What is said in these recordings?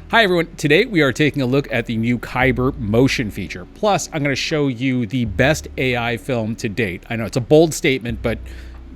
Hi everyone, today we are taking a look at the new Kaiber motion feature. Plus, I'm going to show you the best AI film to date. I know it's a bold statement, but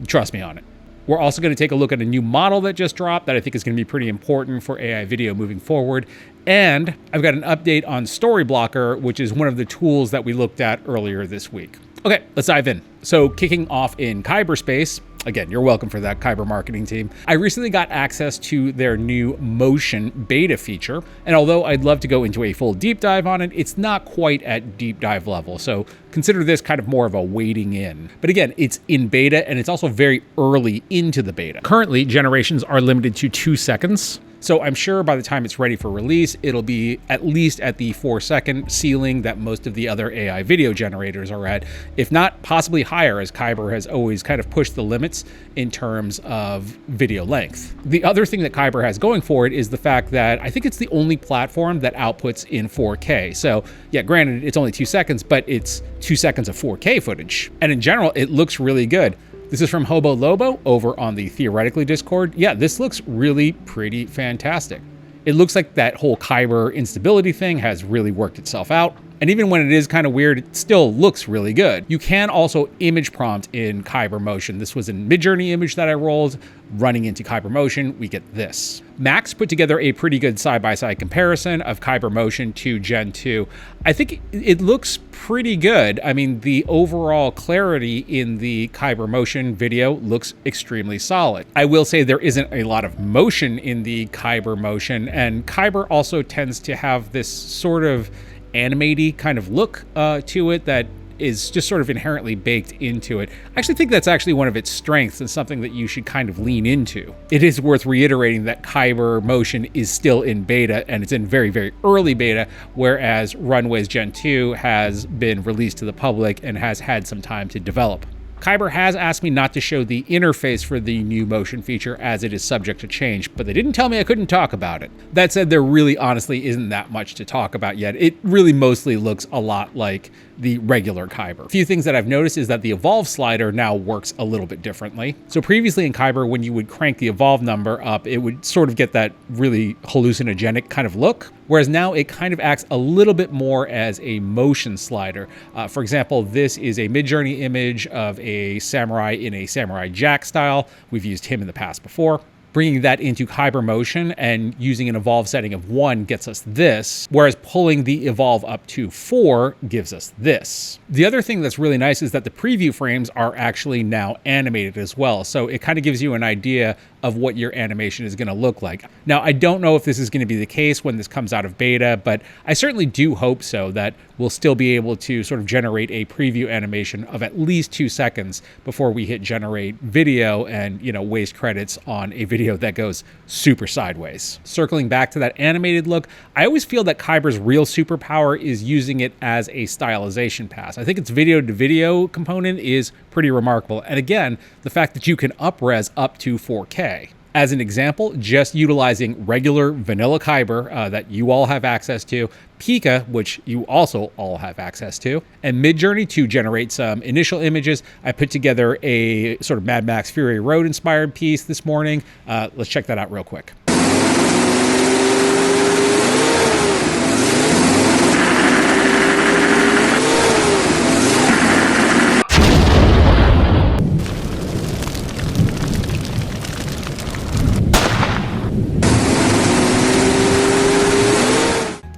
trust me on it. We're also going to take a look at a new model that just dropped that I think is going to be pretty important for AI video moving forward. And I've got an update on Storyblocker, which is one of the tools that we looked at earlier this week. Okay, let's dive in. So kicking off in Kaiber space, again, you're welcome for that, Kaiber marketing team. I recently got access to their new motion beta feature. And although I'd love to go into a full deep dive on it, it's not quite at deep dive level. So consider this kind of more of a wading in. But again, it's in beta and it's also very early into the beta. Currently, generations are limited to 2 seconds. So I'm sure by the time it's ready for release, it'll be at least at the 4-second ceiling that most of the other AI video generators are at, if not possibly higher, as Kaiber has always kind of pushed the limits in terms of video length. The other thing that Kaiber has going for it is the fact that I think it's the only platform that outputs in 4K. So yeah, granted, it's only 2 seconds, but it's 2 seconds of 4K footage. And in general, it looks really good. This is from Hobo Lobo over on the Theoretically Discord. Yeah, this looks really pretty fantastic. It looks like that whole Kaiber instability thing has really worked itself out. And even when it is kind of weird, it still looks really good. You can also image prompt in Kaiber Motion. This was a Midjourney image that I rolled. Running into Kaiber Motion, we get this. Max put together a pretty good side-by-side comparison of Kaiber Motion to Gen 2. I think it looks pretty good. I mean, the overall clarity in the Kaiber Motion video looks extremely solid. I will say there isn't a lot of motion in the Kaiber Motion, and Kaiber also tends to have this sort of animated kind of look to it that is just sort of inherently baked into it. I actually think that's actually one of its strengths and something that you should kind of lean into. It is worth reiterating that Kaiber Motion is still in beta and it's in very, very early beta, whereas Runway's Gen 2 has been released to the public and has had some time to develop. Kaiber has asked me not to show the interface for the new motion feature as it is subject to change, but they didn't tell me I couldn't talk about it. That said, there really honestly isn't that much to talk about yet. It really mostly looks a lot like the regular Kaiber. A few things that I've noticed is that the evolve slider now works a little bit differently. So previously in Kaiber, when you would crank the evolve number up, it would sort of get that really hallucinogenic kind of look. Whereas now it kind of acts a little bit more as a motion slider. For example, this is a Midjourney image of a samurai in a Samurai Jack style. We've used him in the past before. Bringing that into Kaiber Motion and using an evolve setting of 1 gets us this, whereas pulling the evolve up to 4 gives us this. The other thing that's really nice is that the preview frames are actually now animated as well, so it kind of gives you an idea of what your animation is going to look like. Now, I don't know if this is going to be the case when this comes out of beta, but I certainly do hope so, that we'll still be able to sort of generate a preview animation of at least 2 seconds before we hit generate video and, you know, waste credits on a video that goes super sideways. Circling back to that animated look, I always feel that Kaiber's real superpower is using it as a stylization pass. I think its video to video component is pretty remarkable. And again, the fact that you can up-res up to 4K. As an example, just utilizing regular vanilla Kaiber that you all have access to, Pika, which you also all have access to, and Midjourney to generate some initial images. I put together a sort of Mad Max Fury Road inspired piece this morning. Let's check that out real quick.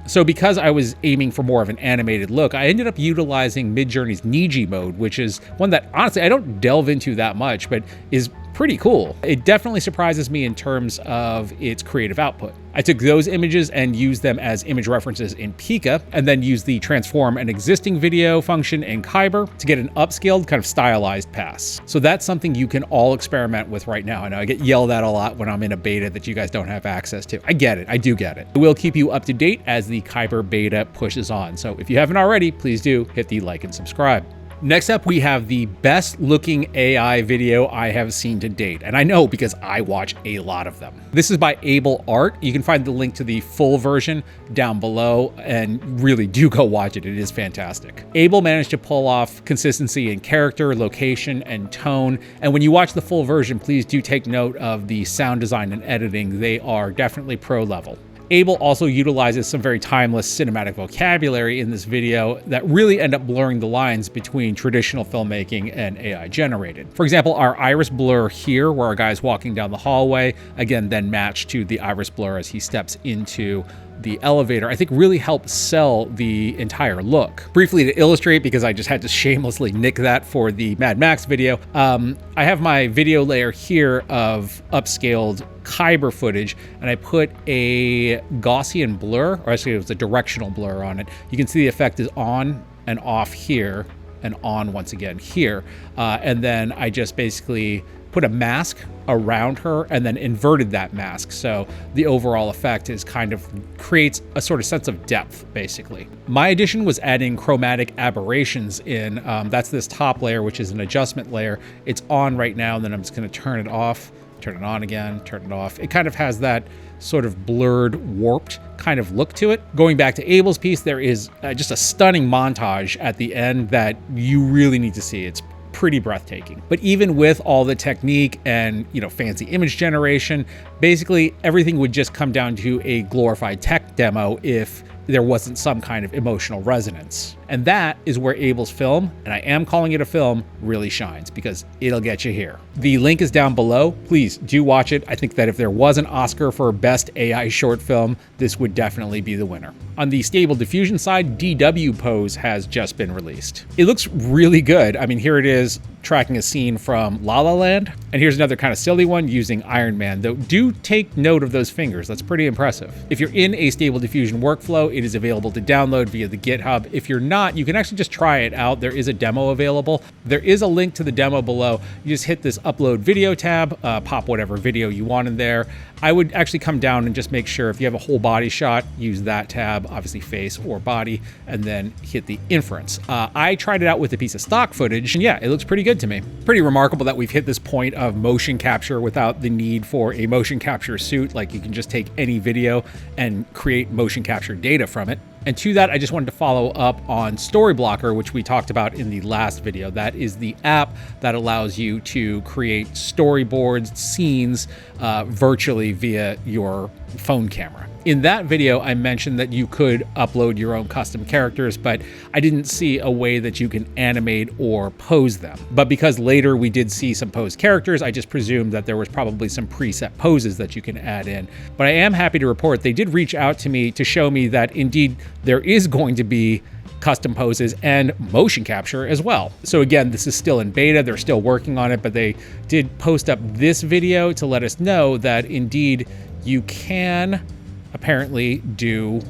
So because I was aiming for more of an animated look, I ended up utilizing Midjourney's Niji mode, which is one that honestly I don't delve into that much, but is pretty cool. It definitely surprises me in terms of its creative output. I took those images and used them as image references in Pika, and then used the transform an existing video function in Kaiber to get an upscaled kind of stylized pass. So that's something you can all experiment with right now. I know I get yelled at a lot when I'm in a beta that you guys don't have access to. I get it, I do get it. I will keep you up to date as the Kaiber beta pushes on. So if you haven't already, please do hit the like and subscribe. Next up, we have the best looking AI video I have seen to date. And I know because I watch a lot of them. This is by Able.AI. You can find the link to the full version down below and really do go watch it. It is fantastic. Able managed to pull off consistency in character, location, and tone. And when you watch the full version, please do take note of the sound design and editing. They are definitely pro level. Able also utilizes some very timeless cinematic vocabulary in this video that really end up blurring the lines between traditional filmmaking and AI generated. For example, our iris blur here, where our guy's walking down the hallway, again, then matched to the iris blur as he steps into the elevator, I think really helps sell the entire look. Briefly to illustrate, because I just had to shamelessly nick that for the Mad Max video, I have my video layer here of upscaled Kaiber footage, and I put a Gaussian blur, or actually it was a directional blur on it. You can see the effect is on and off here, and on once again here. And then I just basically put a mask around her and then inverted that mask. So the overall effect is kind of creates a sort of sense of depth, basically. My addition was adding chromatic aberrations in. That's this top layer, which is an adjustment layer. It's on right now, and then I'm just gonna turn it off, turn it on again, turn it off. It kind of has that sort of blurred, warped kind of look to it. Going back to Abel's piece, there is just a stunning montage at the end that you really need to see. It's pretty breathtaking. But even with all the technique and, fancy image generation, basically everything would just come down to a glorified tech demo if there wasn't some kind of emotional resonance. And that is where Abel's film, and I am calling it a film, really shines, because it'll get you here. The link is down below. Please do watch it. I think that if there was an Oscar for best AI short film, this would definitely be the winner. On the Stable Diffusion side, OpenPose has just been released. It looks really good. I mean, here it is tracking a scene from La La Land. And here's another kind of silly one using Iron Man, though do take note of those fingers. That's pretty impressive. If you're in a Stable Diffusion workflow, it is available to download via the GitHub. If you're not, you can actually just try it out. There is a demo available. There is a link to the demo below. You just hit this upload video tab, pop whatever video you want in there. I would actually come down and just make sure if you have a whole body shot, use that tab, obviously face or body, and then hit the inference. I tried it out with a piece of stock footage, and yeah, it looks pretty good to me. Pretty remarkable that we've hit this point of motion capture without the need for a motion capture suit. Like, you can just take any video and create motion capture data from it. And to that, I just wanted to follow up on Storyblocker, which we talked about in the last video. That is the app that allows you to create storyboards, scenes virtually via your phone camera. In that video, I mentioned that you could upload your own custom characters, but I didn't see a way that you can animate or pose them. But because later we did see some posed characters, I just presumed that there was probably some preset poses that you can add in. But I am happy to report they did reach out to me to show me that indeed there is going to be custom poses and motion capture as well. So again, this is still in beta. They're still working on it, but they did post up this video to let us know that indeed you can apparently do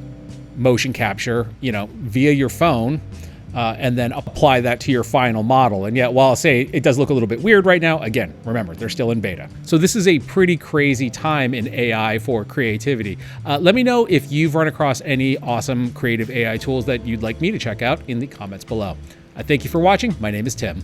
motion capture, via your phone, and then apply that to your final model. And yet, while I'll say it does look a little bit weird right now, again, remember, they're still in beta. So this is a pretty crazy time in AI for creativity. Let me know if you've run across any awesome creative AI tools that you'd like me to check out in the comments below. Thank you for watching. My name is Tim.